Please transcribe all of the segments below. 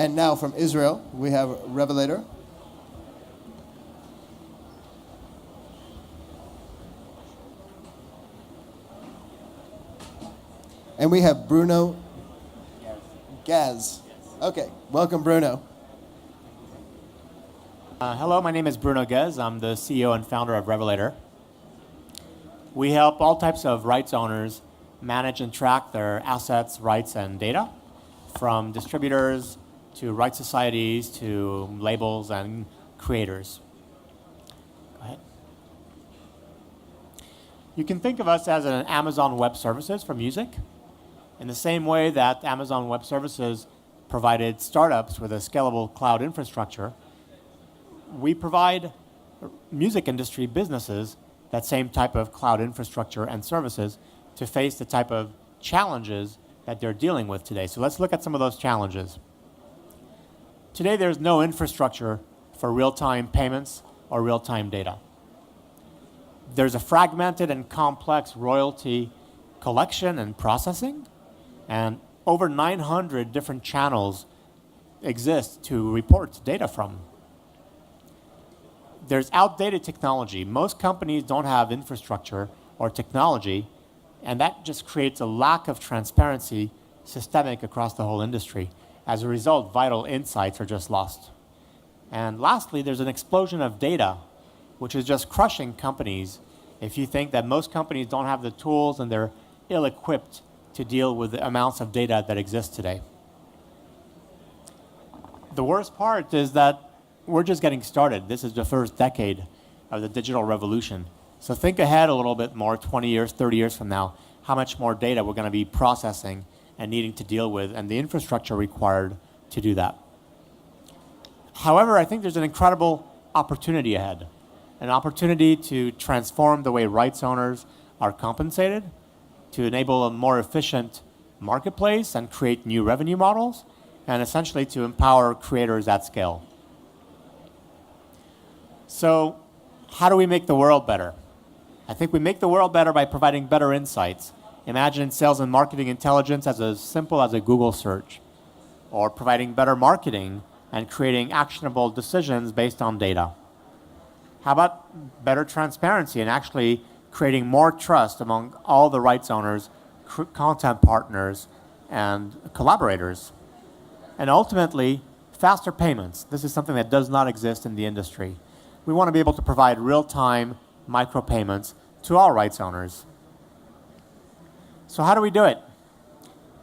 And now from Israel, we have Revelator. And we have Bruno Guez. Okay, welcome, Bruno. Hello, my name is Bruno Guez. I'm the CEO and founder of Revelator. We help all types of rights owners manage and track their assets, rights, and data, from distributors to rights societies to labels and creators. Go ahead. You can think of us as an Amazon Web Services for music, in the same way that Amazon Web Services provided startups with a scalable cloud infrastructure. We provide music industry businesses that same type of cloud infrastructure and services to face the type of challenges that they're dealing with today. So let's look at some of those challenges. Today, there's no infrastructure for real-time payments or real-time data. There's a fragmented and complex royalty collection and processing, and over 900 different channels exist to report data from. There's outdated technology. Most companies don't have infrastructure or technology, and that just creates a lack of transparency systemic across the whole industry. As a result, vital insights are just lost. And lastly, there's an explosion of data, which is just crushing companies if you think that most companies don't have the tools and they're ill-equipped to deal with the amounts of data that exist today. The worst part is that we're just getting started. This is the first decade of the digital revolution. So think ahead a little bit more, 20 years, 30 years from now, how much more data we're going to be processing and needing to deal with, and the infrastructure required to do that. However, I think there's an incredible opportunity ahead, an opportunity to transform the way rights owners are compensated, to enable a more efficient marketplace and create new revenue models, and essentially to empower creators at scale. So how do we make the world better? I think we make the world better by providing better insights. Imagine sales and marketing intelligence as simple as a Google search, or providing better marketing and creating actionable decisions based on data. How about better transparency and actually creating more trust among all the rights owners, content partners, and collaborators? And ultimately, faster payments. This is something that does not exist in the industry. We want to be able to provide real-time micropayments to all rights owners. So how do we do it?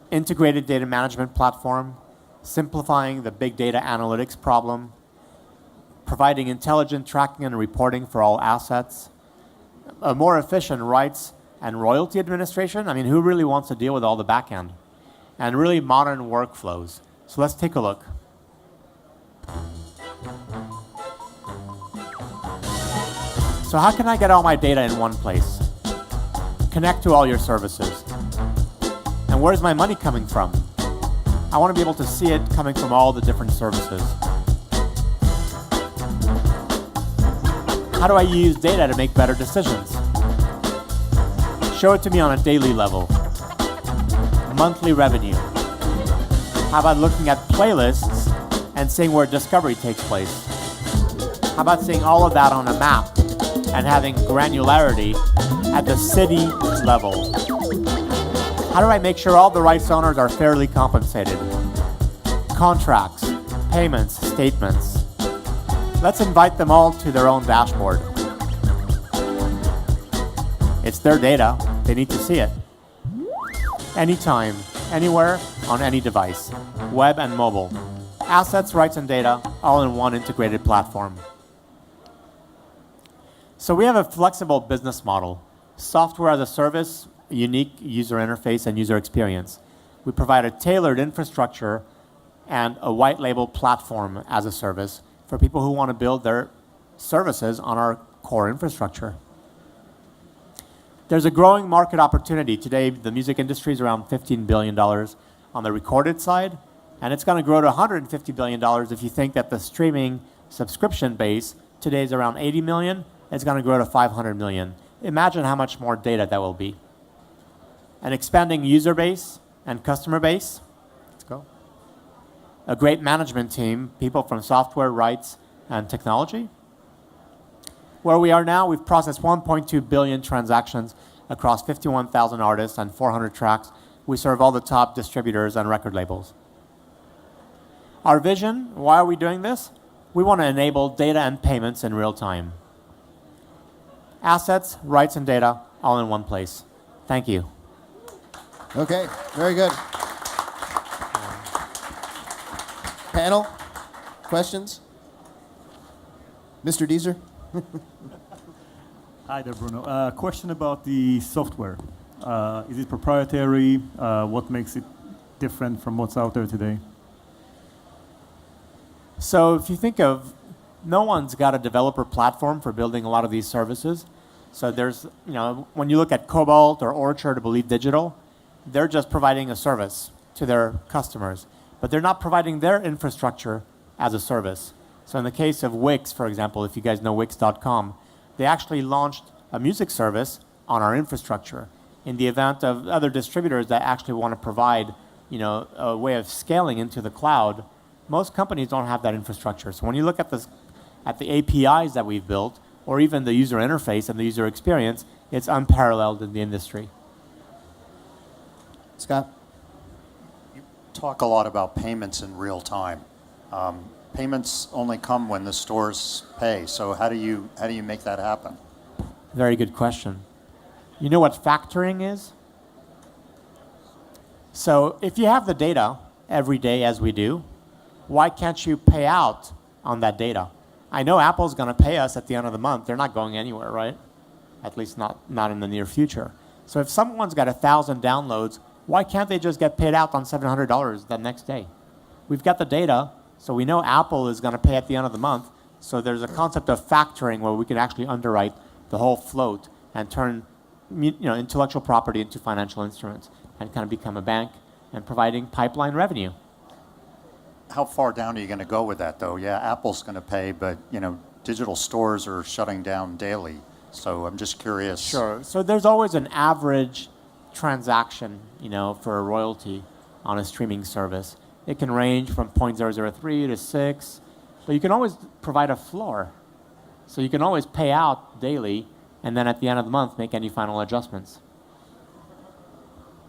Integrated data management platform, simplifying the big data analytics problem, providing intelligent tracking and reporting for all assets, a more efficient rights and royalty administration. I mean, who really wants to deal with all the back end? And really modern workflows. So let's take a look. So how can I get all my data in one place? Connect to all your services. And where's my money coming from? I want to be able to see it coming from all the different services. How do I use data to make better decisions? Show it to me on a daily level. Monthly revenue. How about looking at playlists and seeing where discovery takes place? How about seeing all of that on a map and having granularity at the city level? How do I make sure all the rights owners are fairly compensated? Contracts, payments, statements. Let's invite them all to their own dashboard. It's their data. They need to see it. Anytime, anywhere, on any device, web and mobile. Assets, rights, and data, all in one integrated platform. So we have a flexible business model. Software as a service, unique user interface and user experience. We provide a tailored infrastructure and a white label platform as a service for people who want to build their services on our core infrastructure. There's a growing market opportunity. Today, the music industry is around $15 billion on the recorded side, and it's going to grow to $150 billion if you think that the streaming subscription base today is around 80 million. It's going to grow to 500 million. Imagine how much more data that will be. An expanding user base and customer base. Let's go. a great management team, people from software, rights, and technology. Where we are now, we've processed 1.2 billion transactions across 51,000 artists and 400 tracks. We serve all the top distributors and record labels. Our vision, why are we doing this? We want to enable data and payments in real time. Assets, rights, and data all in one place. Thank you. Okay, very good. Panel, questions? Mr. Deezer? Hi there, Bruno. Question about the software. Is it proprietary? What makes it different from what's out there today? So if you think of, no one's got a developer platform for building a lot of these services. So there's, when you look at Cobalt or Orchard or Believe Digital, they're just providing a service to their customers, but they're not providing their infrastructure as a service. So in the case of Wix, for example, if you guys know Wix.com, they actually launched a music service on our infrastructure. In the event of other distributors that actually want to provide, a way of scaling into the cloud, most companies don't have that infrastructure. So when you look at the APIs that we've built, or even the user interface and the user experience, it's unparalleled in the industry. Scott? You talk a lot about payments in real time. Payments only come when the stores pay. So how do you make that happen? Very good question. You know what factoring is? So if you have the data every day as we do, why can't you pay out on that data? I know Apple's going to pay us at the end of the month. They're not going anywhere, right? At least not in the near future. So if someone's got 1,000 downloads, why can't they just get paid out on $700 the next day? We've got the data, so we know Apple is going to pay at the end of the month. So there's a concept of factoring where we can actually underwrite the whole float and turn intellectual property into financial instruments and kind of become a bank and providing pipeline revenue. How far down are you going to go with that, though? Yeah, Apple's going to pay, but digital stores are shutting down daily. So I'm just curious. Sure. So there's always an average transaction, for a royalty on a streaming service. It can range from 0.003 to 6, but you can always provide a floor. So you can always pay out daily, and then at the end of the month, make any final adjustments.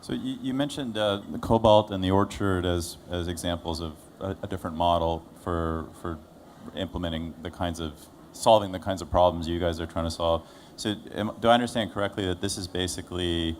So you mentioned the Cobalt and the Orchard as examples of a different model for implementing solving the kinds of problems you guys are trying to solve. So do I understand correctly that this is basically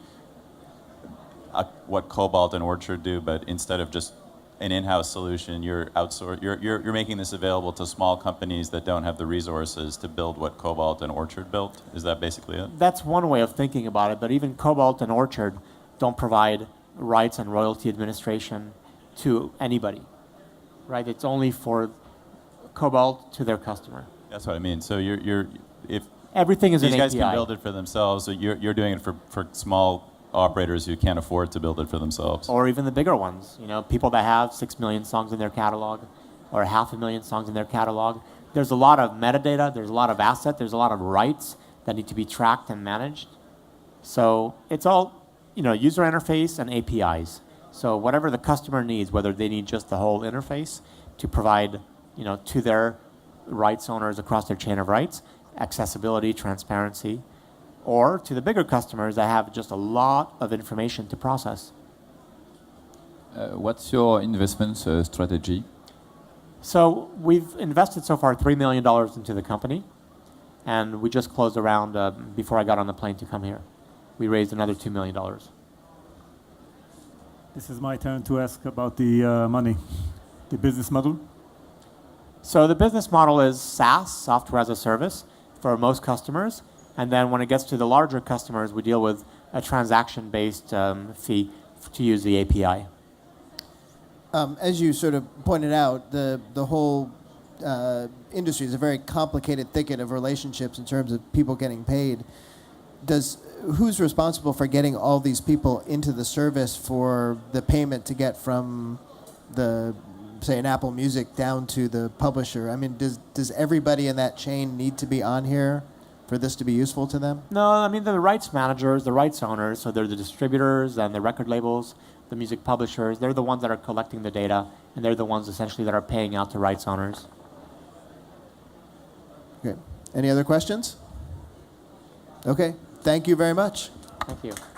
what Cobalt and Orchard do, but instead of just an in-house solution, you're making this available to small companies that don't have the resources to build what Cobalt and Orchard built? Is that basically it? That's one way of thinking about it, but even Cobalt and Orchard don't provide rights and royalty administration to anybody, right? It's only for Cobalt to their customer. That's what I mean. So if everything is an these guys API. can build it for themselves, so you're doing it for small operators who can't afford to build it for themselves. Or even the bigger ones, people that have 6 million songs in their catalog or 500,000 songs in their catalog. There's a lot of metadata, there's a lot of asset, there's a lot of rights that need to be tracked and managed. So it's all, user interface and APIs. So whatever the customer needs, whether they need just the whole interface to provide, to their rights owners across their chain of rights, accessibility, transparency, or to the bigger customers that have just a lot of information to process. What's your investment strategy? So we've invested so far $3 million into the company, and we just closed a round before I got on the plane to come here. We raised another $2 million. This is my turn to ask about the money, the business model. So the business model is SaaS, software as a service, for most customers. And then when it gets to the larger customers, we deal with a transaction-based fee to use the API. As you sort of pointed out, the whole industry is a very complicated thicket of relationships in terms of people getting paid. Who's responsible for getting all these people into the service for the payment to get from say an Apple Music down to the publisher? I mean, does everybody in that chain need to be on here for this to be useful to them? No, I mean, the rights managers, the rights owners, so they're the distributors and the record labels, the music publishers. They're the ones that are collecting the data, and they're the ones essentially that are paying out to rights owners. Okay. Any other questions? Okay. Thank you very much. Thank you.